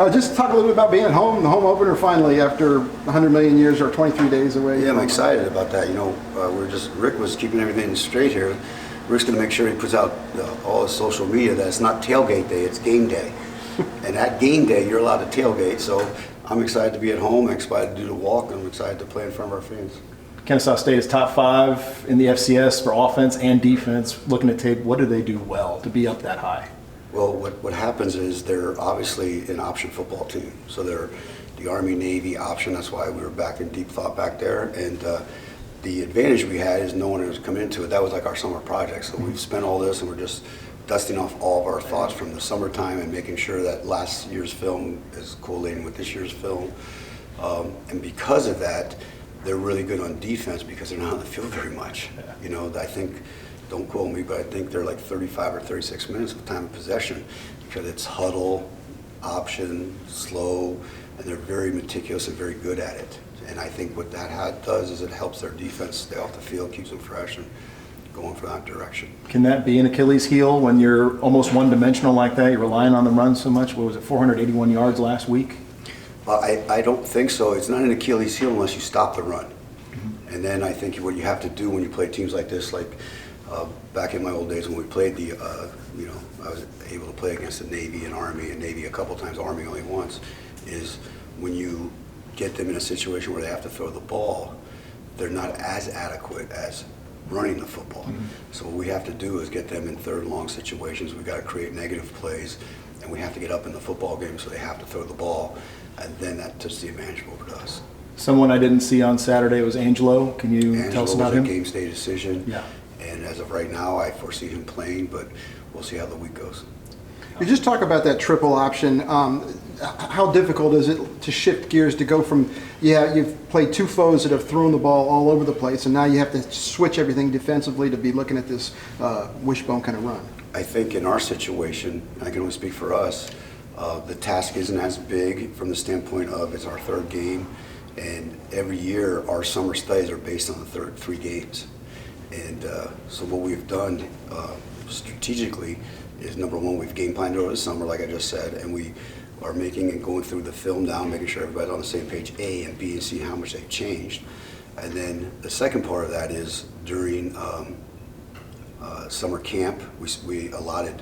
Just talk a little bit about being at home, the home opener finally after 100 million years or 23 days away. Yeah, I'm excited about that. Rick was keeping everything straight here. Rick's going to make sure he puts out all his social media that it's not tailgate day, it's game day. And at game day, you're allowed to tailgate. So I'm excited to be at home. I'm excited to do the walk. And I'm excited to play in front of our fans. Kennesaw State is top 5 in the FCS for offense and defense. Looking at tape, what do they do well to be up that high? Well, what happens is they're obviously an option football team. So they're the Army-Navy option. That's why we were back in deep thought back there. And the advantage we had is no one was coming into it. That was like our summer project. So we've spent all this and we're just dusting off all of our thoughts from the summertime and making sure that last year's film is collating with this year's film. And because of that, they're really good on defense because they're not on the field very much. I think, don't quote me, but I think they're like 35 or 36 minutes of time of possession because it's huddle, option, slow, and they're very meticulous and very good at it. And I think what that does is it helps their defense stay off the field, keeps them fresh and going for that direction. Can that be an Achilles heel when you're almost one-dimensional like that? You're relying on the run so much. What was it, 481 yards last week? Well, I don't think so. It's not an Achilles heel unless you stop the run. Mm-hmm. And then I think what you have to do when you play teams like this, like back in my old days when we played I was able to play against the Navy and Army, and Navy a couple times, Army only once, is when you get them in a situation where they have to throw the ball, they're not as adequate as running the football. Mm-hmm. So what we have to do is get them in third and long situations. We've got to create negative plays, and we have to get up in the football game so they have to throw the ball, and then that puts the advantage over to us. Someone I didn't see on Saturday was Angelo. Can you tell us about him? Was a game day decision. Yeah. And as of right now, I foresee him playing, but we'll see how the week goes. You just talk about that triple option. How difficult is it to shift gears to go from, you've played 2 foes that have thrown the ball all over the place, and now you have to switch everything defensively to be looking at this wishbone kind of run? I think in our situation, I can only speak for us, the task isn't as big from the standpoint of it's our 3rd game, and every year our summer studies are based on the 3 games. And so what we've done strategically is, number one, we've game planned over the summer, like I just said, and we are making and going through the film down, making sure everybody's on the same page, A and B, and see how much they've changed. And then the second part of that is during summer camp, we allotted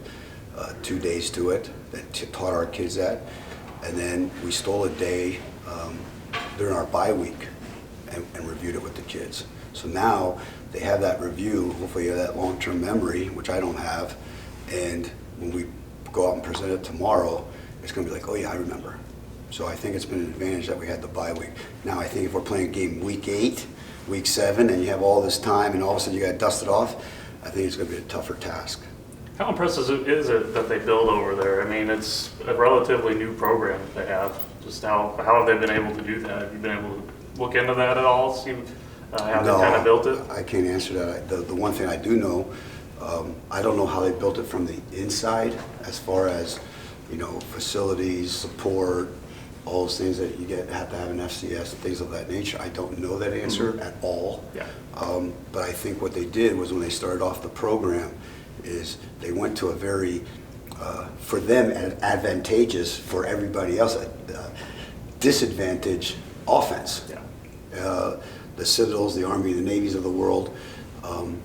2 days to it that taught our kids that. And then we stole a day during our bye week and reviewed it with the kids. So now they have that review, hopefully have that long-term memory, which I don't have, and when we go out and present it tomorrow, it's going to be like, oh yeah, I remember. So I think it's been an advantage that we had the bye week. Now I think if we're playing a game week 8, week 7, and you have all this time and all of a sudden you got to dust it off, I think it's going to be a tougher task. How impressive is it that they build over there? I mean, it's a relatively new program that they have. Just how have they been able to do that? Have you been able to look into that at all? See how they kind of built it? I can't answer that. The one thing I do know, I don't know how they built it from the inside as far as, facilities, support, all those things that you have to have an FCS and things of that nature. I don't know that answer at all. Yeah. But I think what they did was when they started off the program is they went to a very, for them, advantageous, for everybody else, disadvantage offense. Yeah. The Citadels, the Army, the Navies of the world.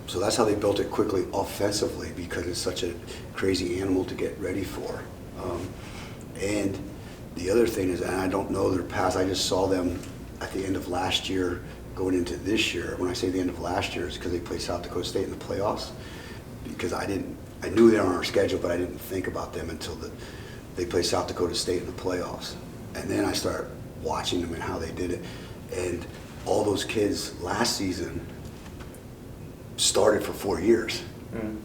So that's how they built it quickly offensively, because it's such a crazy animal to get ready for. And the other thing is, and I don't know their past, I just saw them at the end of last year going into this year. When I say the end of last year, it's because they played South Dakota State in the playoffs. Because I knew they were on our schedule, but I didn't think about them until they played South Dakota State in the playoffs. And then I started watching them and how they did it. And all those kids last season started for 4 years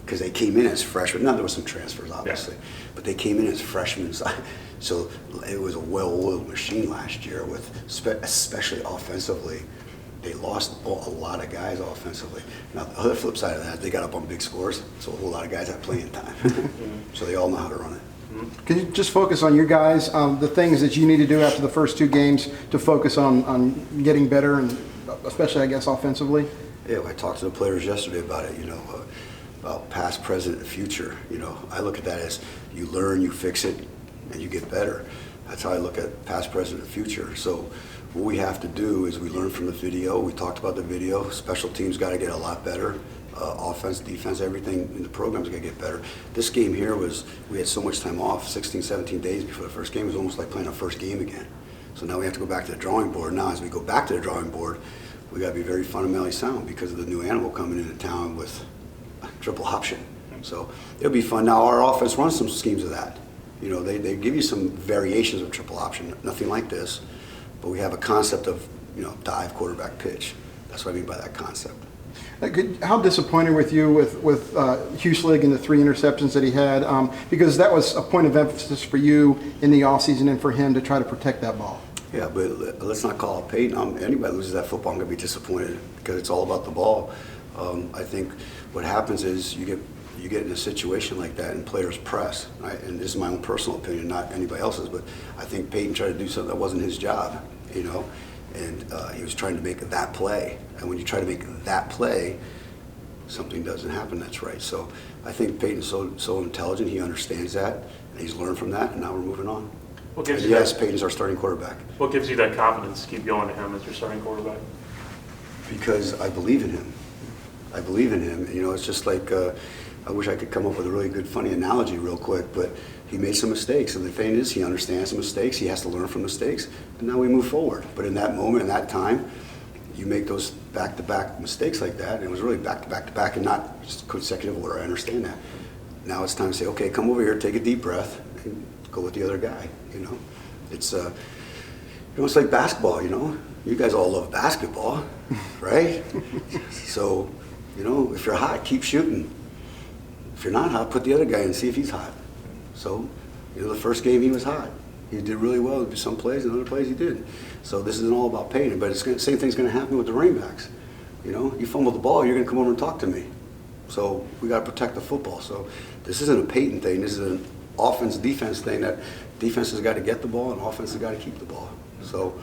because they came in as freshmen. Now there was some transfers, obviously, but they came in as freshmen. So it was a well-oiled machine last year, with especially offensively. They lost a lot of guys offensively. Now the other flip side of that, they got up on big scores, so a whole lot of guys had playing time. So they all know how to run it. Can you just focus on your guys, the things that you need to do after the first 2 games to focus on getting better, and especially, I guess, offensively? Yeah, I talked to the players yesterday about it, about past, present, and future. I look at that as you learn, you fix it, and you get better. That's how I look at past, present, and future. So what we have to do is we learn from the video. We talked about the video. Special teams got to get a lot better. Offense, defense, everything in the program's got to get better. This game here we had so much time off, 16, 17 days before the first game. It was almost like playing our first game again. So now we have to go back to the drawing board. Now as we go back to the drawing board, we got to be very fundamentally sound because of the new animal coming into town with a triple option. So it'll be fun. Now our offense runs some schemes of that. You know, they give you some variations of triple option, nothing like this, but we have a concept of, you know, dive, quarterback, pitch. That's what I mean by that concept. How disappointed with you with Huslig and the 3 interceptions that he had? Because that was a point of emphasis for you in the offseason and for him to try to protect that ball. Yeah, but let's not call it Payton. Anybody loses that football, I'm going to be disappointed because it's all about the ball. I think what happens is you get in a situation like that and players press, right? And this is my own personal opinion, not anybody else's, but I think Payton tried to do something that wasn't his job, you know? And he was trying to make that play. And when you try to make that play, something doesn't happen that's right. So I think Payton's so intelligent, he understands that, and he's learned from that, and now we're moving on. What gives and you yes, that, Payton's our starting quarterback. what gives you that confidence to keep going to him as your starting quarterback? Because I believe in him. I believe in him. You know, it's just like, I wish I could come up with a really good, funny analogy real quick, but he made some mistakes. And the thing is, he understands the mistakes. He has to learn from mistakes. And now we move forward. But in that moment, in that time, you make those back-to-back mistakes like that. And it was really back-to-back-to-back and not just consecutive order. I understand that. Now it's time to say, okay, come over here, take a deep breath, and go with the other guy, you know? It's, you know, it's like basketball, you know? You guys all love basketball, right? So, you know, if you're hot, keep shooting. If you're not hot, put the other guy in and see if he's hot. So, you know, the first game he was hot. He did really well. Some plays and other plays he did. So this isn't all about Payton, but same thing's going to happen with the running backs. You know, you fumble the ball, you're going to come over and talk to me. So we got to protect the football. So this isn't a Payton thing. This is an offense-defense thing that defense has got to get the ball and offense has got to keep the ball. So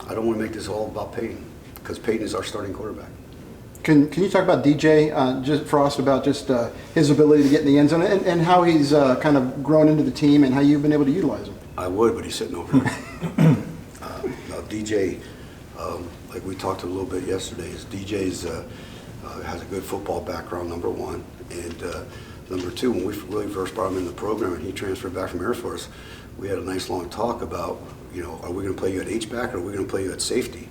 I don't want to make this all about Payton because Payton is our starting quarterback. Can you talk about DJ just Frost, about just his ability to get in the end zone and how he's kind of grown into the team and how you've been able to utilize him? I would, but he's sitting over there. Now DJ, like we talked a little bit yesterday, is DJ's has a good football background, number one, and number two, when we really first brought him in the program and he transferred back from Air Force, we had a nice long talk about, you know, are we going to play you at H-back or are we going to play you at safety?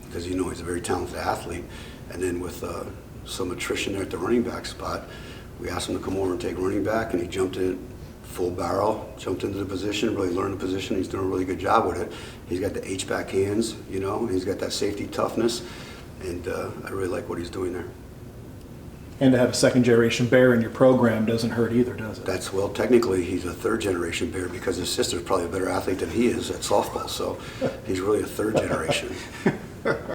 Because, you know, he's a very talented athlete. And then with some attrition there at the running back spot, we asked him to come over and take running back, and he jumped in full barrel, jumped into the position, really learned the position. He's doing a really good job with it. He's got the H-back hands, you know, and he's got that safety toughness, and I really like what he's doing there. And to have a second-generation Bear in your program doesn't hurt either, does it? That's, well, technically he's a third-generation Bear because his sister's probably a better athlete than he is at softball, so he's really a third generation.